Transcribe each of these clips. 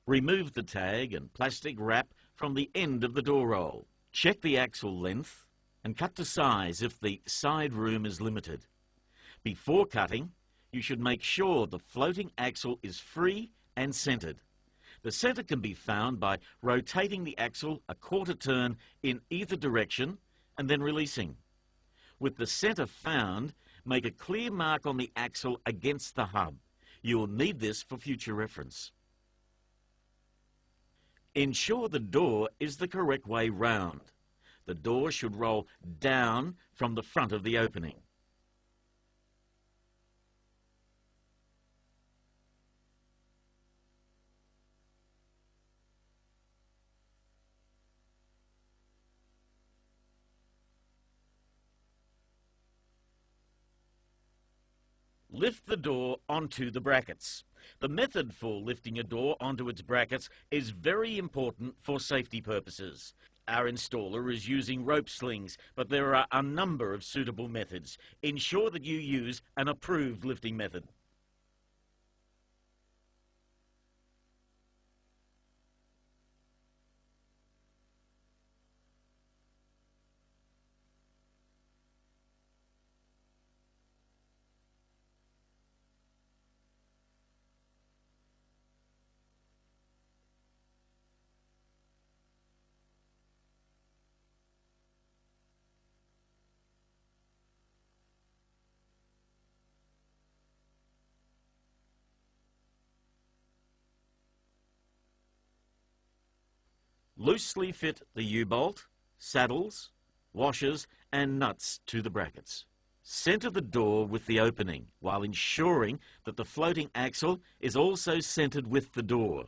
Remove the tag and plastic wrap from the end of the door roll. Check the axle length and cut to size if the side room is limited. Before cutting, you should make sure the floating axle is free and centered. The center can be found by rotating the axle a quarter turn in either direction and then releasing. With the center found, make a clear mark on the axle against the hub. You will need this for future reference. Ensure the door is the correct way round. The door should roll down from the front of the opening. Lift the door onto the brackets. The method for lifting a door onto its brackets is very important for safety purposes. Our installer is using rope slings, but there are a number of suitable methods. Ensure that you use an approved lifting method. Loosely fit the U-bolt, saddles, washers and nuts to the brackets. Center the door with the opening while ensuring that the floating axle is also centered with the door.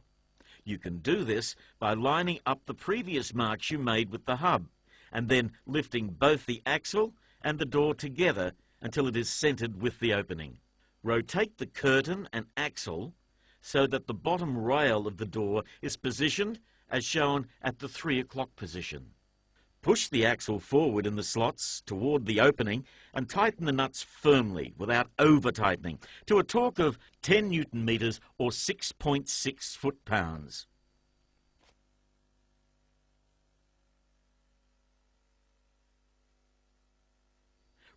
You can do this by lining up the previous marks you made with the hub and then lifting both the axle and the door together until it is centered with the opening. Rotate the curtain and axle so that the bottom rail of the door is positioned as shown at the 3 o'clock position. Push the axle forward in the slots toward the opening and tighten the nuts firmly without over-tightening to a torque of 10 Newton meters or 6.6 foot-pounds.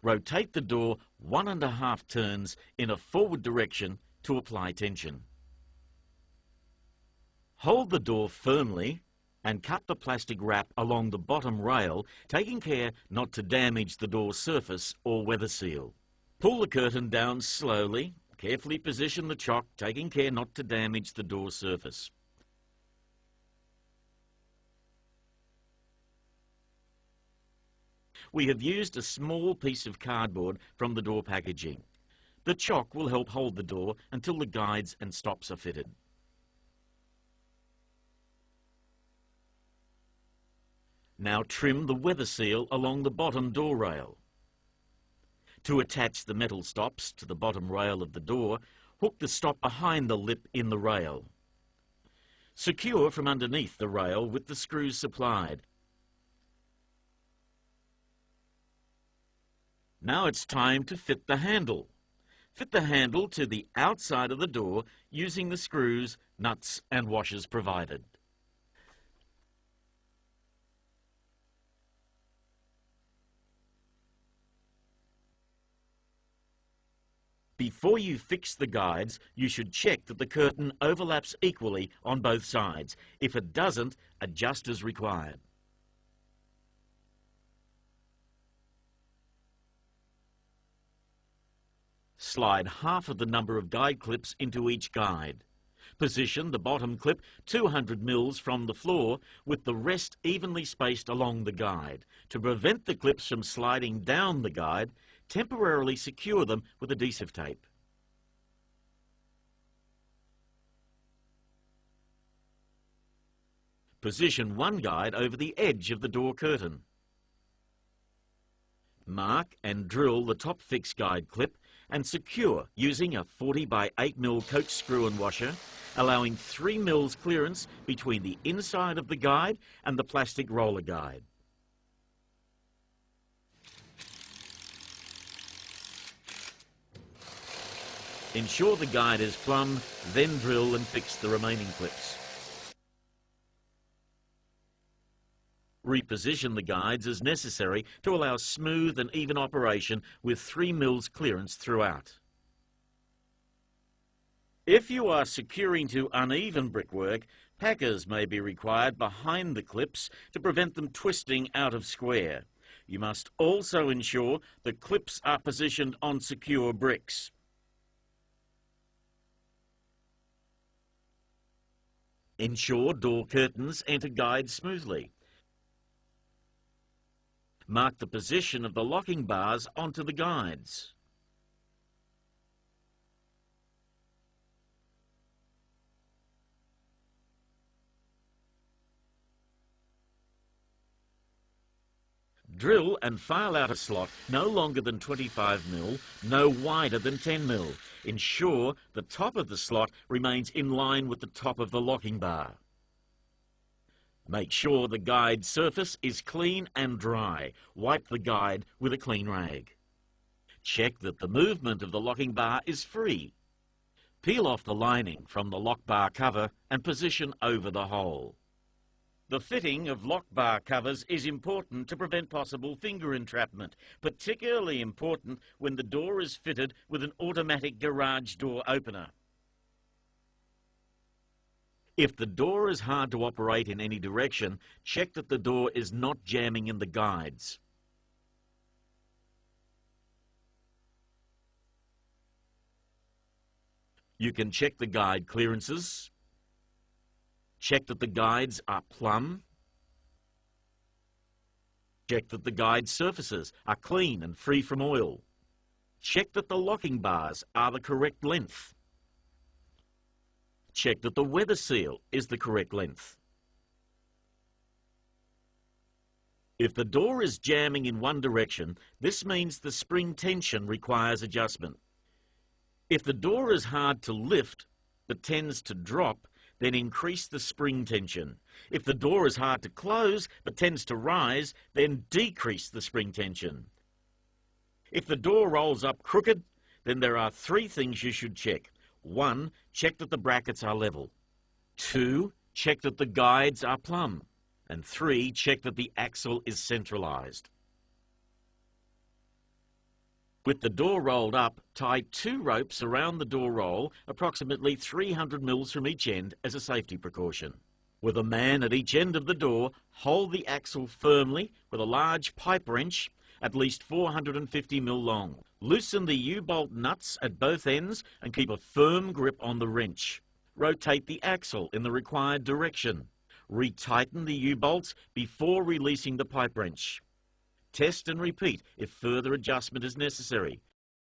Rotate the door 1.5 turns in a forward direction to apply tension. Hold the door firmly and cut the plastic wrap along the bottom rail, taking care not to damage the door surface or weather seal. Pull the curtain down slowly, carefully position the chock, taking care not to damage the door surface. We have used a small piece of cardboard from the door packaging. The chock will help hold the door until the guides and stops are fitted. Now trim the weather seal along the bottom door rail. To attach the metal stops to the bottom rail of the door, hook the stop behind the lip in the rail. Secure from underneath the rail with the screws supplied. Now it's time to fit the handle. Fit the handle to the outside of the door using the screws, nuts and washers provided. Before you fix the guides, you should check that the curtain overlaps equally on both sides. If it doesn't, adjust as required. Slide half of the number of guide clips into each guide. Position the bottom clip 200 mils from the floor with the rest evenly spaced along the guide. To prevent the clips from sliding down the guide, temporarily secure them with adhesive tape. Position one guide over the edge of the door curtain. Mark and drill the top fixed guide clip and secure using a 40 by 8 mil coach screw and washer, allowing 3 mils clearance between the inside of the guide and the plastic roller guide. Ensure the guide is plumb, then drill and fix the remaining clips. Reposition the guides as necessary to allow smooth and even operation with 3 mils clearance throughout. If you are securing to uneven brickwork, packers may be required behind the clips to prevent them twisting out of square. You must also ensure the clips are positioned on secure bricks. Ensure door curtains enter guides smoothly. Mark the position of the locking bars onto the guides. Drill and file out a slot no longer than 25 mil, no wider than 10 mil. Ensure the top of the slot remains in line with the top of the locking bar. Make sure the guide surface is clean and dry. Wipe the guide with a clean rag. Check that the movement of the locking bar is free. Peel off the lining from the lock bar cover and position over the hole. The fitting of lock bar covers is important to prevent possible finger entrapment, particularly important when the door is fitted with an automatic garage door opener. If the door is hard to operate in any direction, check that the door is not jamming in the guides. You can check the guide clearances. Check that the guides are plumb. Check that the guide surfaces are clean and free from oil. Check that the locking bars are the correct length. Check that the weather seal is the correct length. If the door is jamming in one direction, this means the spring tension requires adjustment. If the door is hard to lift but tends to drop, then increase the spring tension. If the door is hard to close but tends to rise, then decrease the spring tension. If the door rolls up crooked, then there are 3 things you should check. 1, check that the brackets are level. 2, check that the guides are plumb. And 3, check that the axle is centralised. With the door rolled up, tie 2 ropes around the door roll, approximately 300 mils from each end as a safety precaution. With a man at each end of the door, hold the axle firmly with a large pipe wrench at least 450 mil long. Loosen the U-bolt nuts at both ends and keep a firm grip on the wrench. Rotate the axle in the required direction. Retighten the U-bolts before releasing the pipe wrench. Test and repeat if further adjustment is necessary.